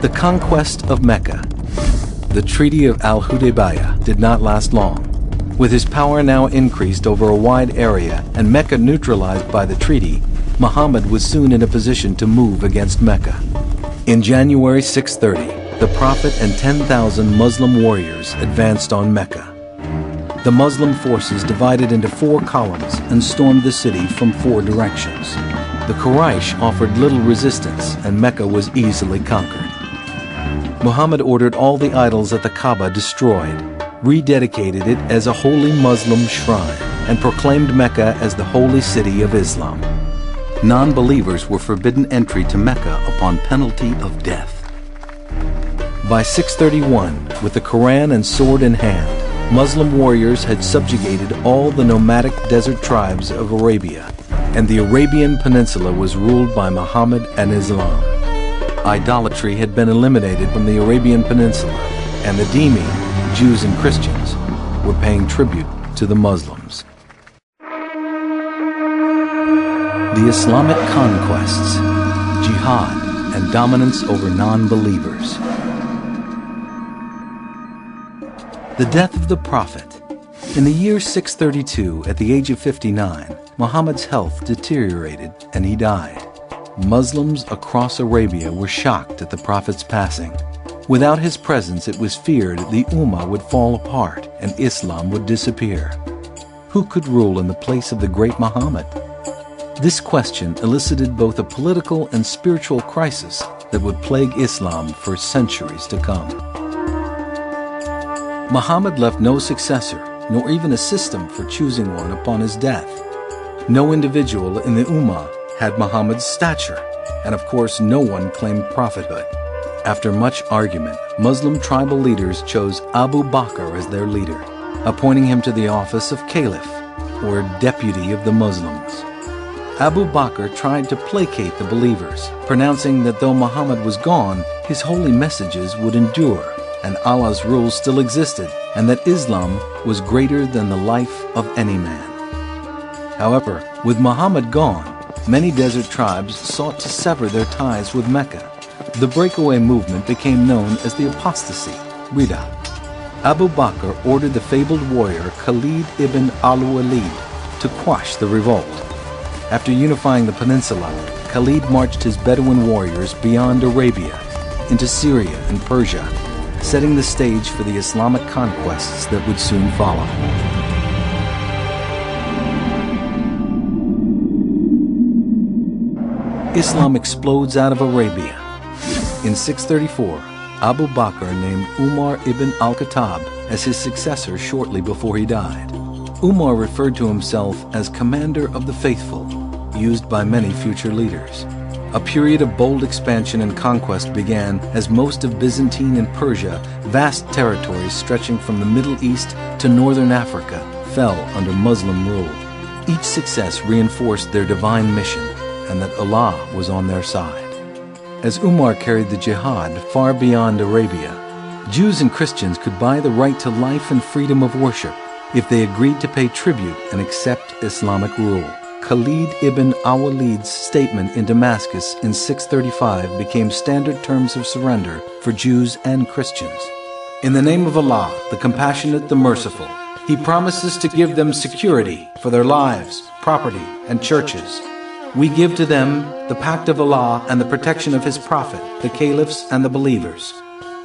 The conquest of Mecca. The Treaty of Al-Hudaybiyah did not last long. With his power now increased over a wide area and Mecca neutralized by the treaty, Muhammad was soon in a position to move against Mecca. In January 630, the Prophet and 10,000 Muslim warriors advanced on Mecca. The Muslim forces divided into 4 columns and stormed the city from 4 directions. The Quraysh offered little resistance and Mecca was easily conquered. Muhammad ordered all the idols at the Kaaba destroyed, rededicated it as a holy Muslim shrine, and proclaimed Mecca as the holy city of Islam. Non-believers were forbidden entry to Mecca upon penalty of death. By 631, with the Quran and sword in hand, Muslim warriors had subjugated all the nomadic desert tribes of Arabia, and the Arabian Peninsula was ruled by Muhammad and Islam. Idolatry had been eliminated from the Arabian Peninsula, and the Dhimmi, Jews and Christians, were paying tribute to the Muslims. The Islamic Conquests, Jihad, and dominance over non-believers. The death of the Prophet. In the year 632, at the age of 59, Muhammad's health deteriorated and he died. Muslims across Arabia were shocked at the Prophet's passing. Without his presence, it was feared the Ummah would fall apart and Islam would disappear. Who could rule in the place of the great Muhammad? This question elicited both a political and spiritual crisis that would plague Islam for centuries to come. Muhammad left no successor, nor even a system for choosing one upon his death. No individual in the Ummah had Muhammad's stature, and of course no one claimed prophethood. After much argument, Muslim tribal leaders chose Abu Bakr as their leader, appointing him to the office of Caliph, or deputy of the Muslims. Abu Bakr tried to placate the believers, pronouncing that though Muhammad was gone, his holy messages would endure, and Allah's rule still existed, and that Islam was greater than the life of any man. However, with Muhammad gone, many desert tribes sought to sever their ties with Mecca. The breakaway movement became known as the apostasy, Rida. Abu Bakr ordered the fabled warrior Khalid ibn al-Walid to quash the revolt. After unifying the peninsula, Khalid marched his Bedouin warriors beyond Arabia, into Syria and Persia, setting the stage for the Islamic conquests that would soon follow. Islam explodes out of Arabia. In 634, Abu Bakr named Umar ibn al-Khattab as his successor shortly before he died. Umar referred to himself as Commander of the Faithful, used by many future leaders. A period of bold expansion and conquest began as most of Byzantine and Persia, vast territories stretching from the Middle East to northern Africa, fell under Muslim rule. Each success reinforced their divine mission and that Allah was on their side. As Umar carried the jihad far beyond Arabia, Jews and Christians could buy the right to life and freedom of worship if they agreed to pay tribute and accept Islamic rule. Khalid ibn al-Walid's statement in Damascus in 635 became standard terms of surrender for Jews and Christians. In the name of Allah, the Compassionate, the Merciful, He promises to give them security for their lives, property, and churches. We give to them the pact of Allah and the protection of His Prophet, the Caliphs and the believers.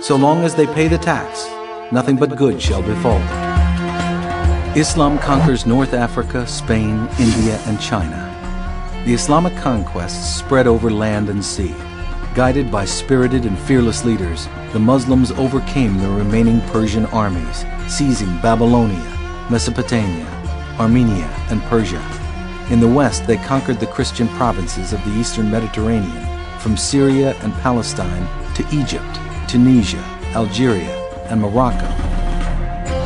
So long as they pay the tax, nothing but good shall befall them. Islam conquers North Africa, Spain, India, and China. The Islamic conquests spread over land and sea. Guided by spirited and fearless leaders, the Muslims overcame the remaining Persian armies, seizing Babylonia, Mesopotamia, Armenia, and Persia. In the west, they conquered the Christian provinces of the eastern Mediterranean, from Syria and Palestine to Egypt, Tunisia, Algeria, and Morocco.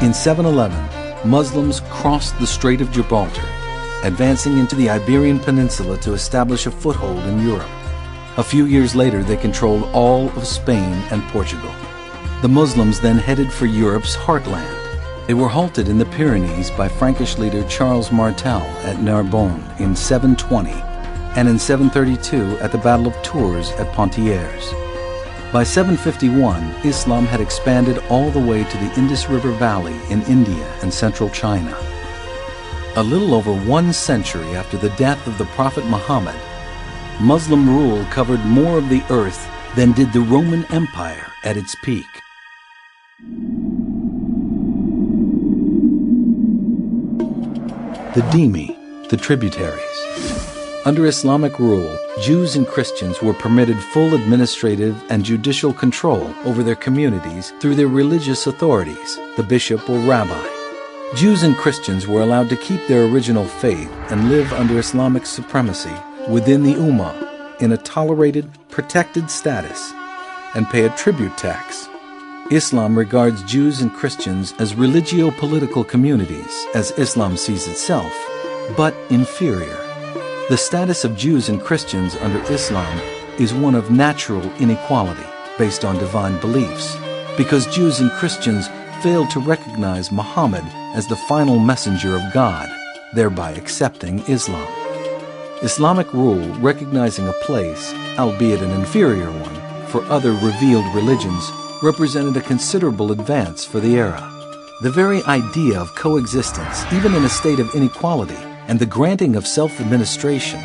In 711, Muslims crossed the Strait of Gibraltar, advancing into the Iberian Peninsula to establish a foothold in Europe. A few years later, they controlled all of Spain and Portugal. The Muslims then headed for Europe's heartland. They were halted in the Pyrenees by Frankish leader Charles Martel at Narbonne in 720 and in 732 at the Battle of Tours at Poitiers. By 751, Islam had expanded all the way to the Indus River Valley in India and central China. A little over 1 century after the death of the Prophet Muhammad, Muslim rule covered more of the earth than did the Roman Empire at its peak. The Dhimmi, the tributaries. Under Islamic rule, Jews and Christians were permitted full administrative and judicial control over their communities through their religious authorities, the bishop or rabbi. Jews and Christians were allowed to keep their original faith and live under Islamic supremacy within the Ummah in a tolerated, protected status and pay a tribute tax. Islam regards Jews and Christians as religio-political communities, as Islam sees itself, but inferior. The status of Jews and Christians under Islam is one of natural inequality based on divine beliefs, because Jews and Christians failed to recognize Muhammad as the final messenger of God, thereby accepting Islam. Islamic rule recognizing a place, albeit an inferior one, for other revealed religions represented a considerable advance for the era. The very idea of coexistence, even in a state of inequality, and the granting of self-administration,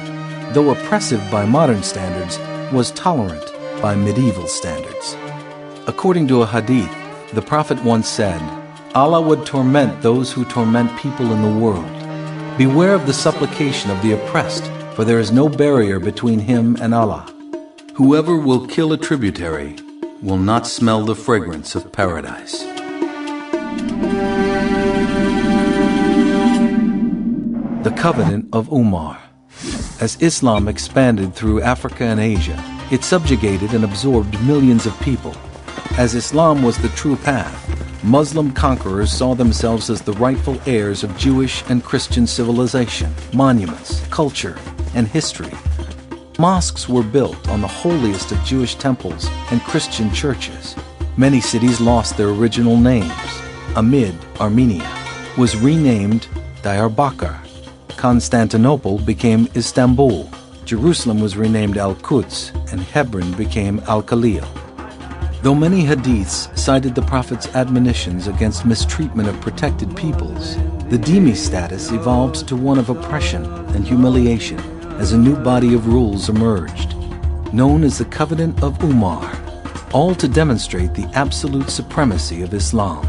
though oppressive by modern standards, was tolerant by medieval standards. According to a hadith, the Prophet once said, "Allah would torment those who torment people in the world. Beware of the supplication of the oppressed, for there is no barrier between him and Allah. Whoever will kill a tributary will not smell the fragrance of paradise." The Covenant of Umar. As Islam expanded through Africa and Asia, it subjugated and absorbed millions of people. As Islam was the true path, Muslim conquerors saw themselves as the rightful heirs of Jewish and Christian civilization, monuments, culture, and history. Mosques were built on the holiest of Jewish temples and Christian churches. Many cities lost their original names. Amid, Armenia, was renamed Diyarbakir. Constantinople became Istanbul. Jerusalem was renamed Al-Quds, and Hebron became Al-Khalil. Though many hadiths cited the Prophet's admonitions against mistreatment of protected peoples, the Dhimmi status evolved to one of oppression and humiliation as a new body of rules emerged, known as the Covenant of Umar, all to demonstrate the absolute supremacy of Islam.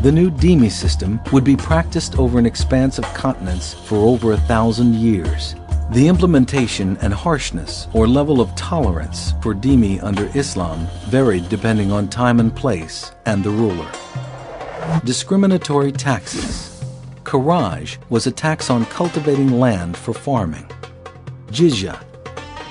The new Dhimmi system would be practiced over an expanse of continents for over 1,000 years. The implementation and harshness or level of tolerance for Dhimmi under Islam varied depending on time and place and the ruler. Discriminatory taxes. Kharaj was a tax on cultivating land for farming. Jizya,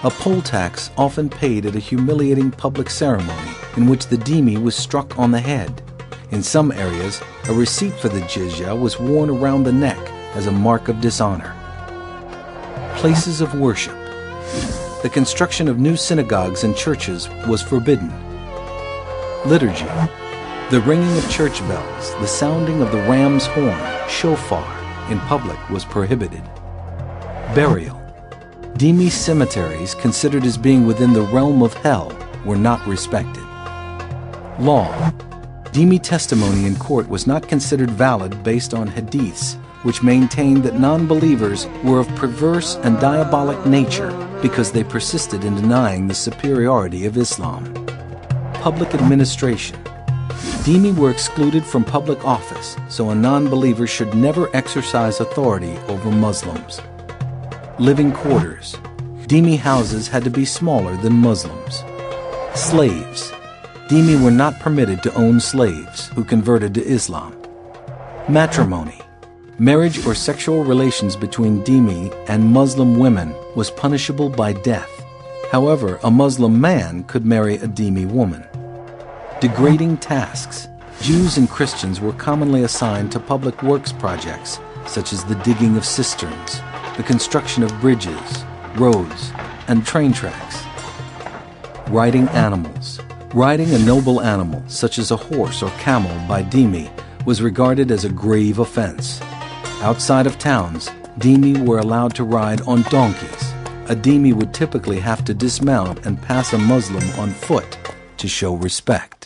a poll tax often paid at a humiliating public ceremony in which the Dhimmi was struck on the head. In some areas, a receipt for the jizya was worn around the neck as a mark of dishonor. Places of worship. The construction of new synagogues and churches was forbidden. Liturgy. The ringing of church bells, the sounding of the ram's horn, shofar, in public was prohibited. Burial. Dhimmi cemeteries considered as being within the realm of hell were not respected. Law. Dhimmi testimony in court was not considered valid based on hadiths, which maintained that non-believers were of perverse and diabolic nature because they persisted in denying the superiority of Islam. Public administration. Dhimmi were excluded from public office, so a non-believer should never exercise authority over Muslims. Living quarters. Dhimmi houses had to be smaller than Muslims. Slaves. Dhimmi were not permitted to own slaves who converted to Islam. Matrimony. Marriage or sexual relations between Dhimmi and Muslim women was punishable by death. However, a Muslim man could marry a Dhimmi woman. Degrading tasks. Jews and Christians were commonly assigned to public works projects, such as the digging of cisterns, the construction of bridges, roads, and train tracks. Riding animals. Riding a noble animal, such as a horse or camel, by Dhimmi was regarded as a grave offense. Outside of towns, Dhimmi were allowed to ride on donkeys. A Dhimmi would typically have to dismount and pass a Muslim on foot. to show respect.